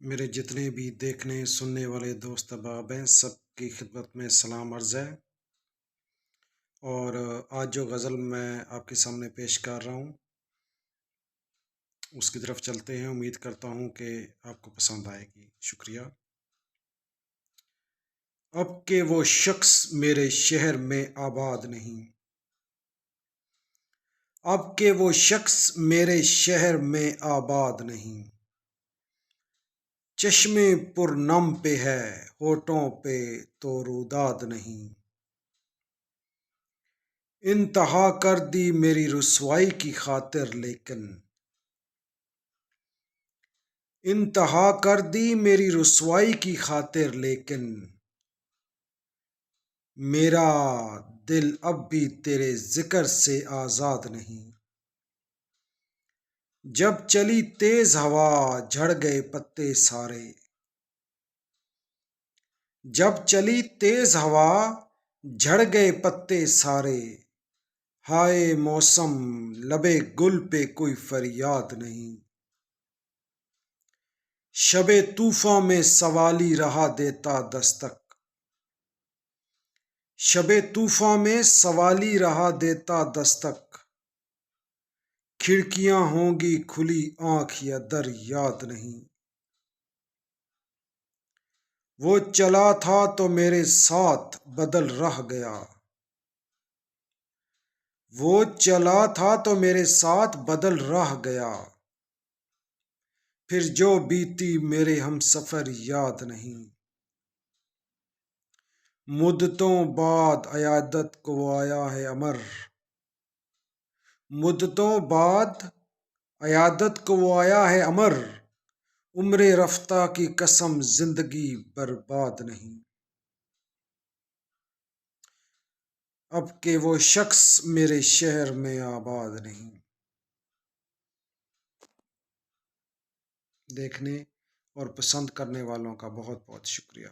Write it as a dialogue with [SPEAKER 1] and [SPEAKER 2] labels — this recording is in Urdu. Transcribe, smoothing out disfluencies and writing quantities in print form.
[SPEAKER 1] میرے جتنے بھی دیکھنے سننے والے دوست احباب ہیں، سب کی خدمت میں سلام عرض ہے۔ اور آج جو غزل میں آپ کے سامنے پیش کر رہا ہوں اس کی طرف چلتے ہیں۔ امید کرتا ہوں کہ آپ کو پسند آئے گی۔ شکریہ۔ اب کہ وہ شخص میرے شہر میں آباد نہیں، اب کہ وہ شخص میرے شہر میں آباد نہیں، چشمے پر نم پہ ہے ہونٹوں پہ تو روداد نہیں، انتہا کر دی میری رسوائی کی خاطر لیکن، انتہا کر دی میری رسوائی کی خاطر لیکن، میرا دل اب بھی تیرے ذکر سے آزاد نہیں، جب چلی تیز ہوا جھڑ گئے پتے سارے، جب چلی تیز ہوا جھڑ گئے پتے سارے، ہائے موسم لبے گل پہ کوئی فریاد نہیں، شب طوفاں میں سوالی رہا دیتا دستک، شب طوفاں میں سوالی رہا دیتا دستک، کھڑکیاں ہوں گی کھلی آنکھ یا در یاد نہیں، وہ چلا تھا تو میرے ساتھ بدل رہ گیا، وہ چلا تھا تو میرے ساتھ بدل رہ گیا، پھر جو بیتی میرے ہم سفر یاد نہیں، مدتوں بعد عیادت کو وہ آیا ہے امر، مدتوں بعد عیادت کو وہ آیا ہے امر، عمر رفتہ کی قسم زندگی برباد نہیں، اب کہ وہ شخص میرے شہر میں آباد نہیں۔ دیکھنے اور پسند کرنے والوں کا بہت بہت شکریہ۔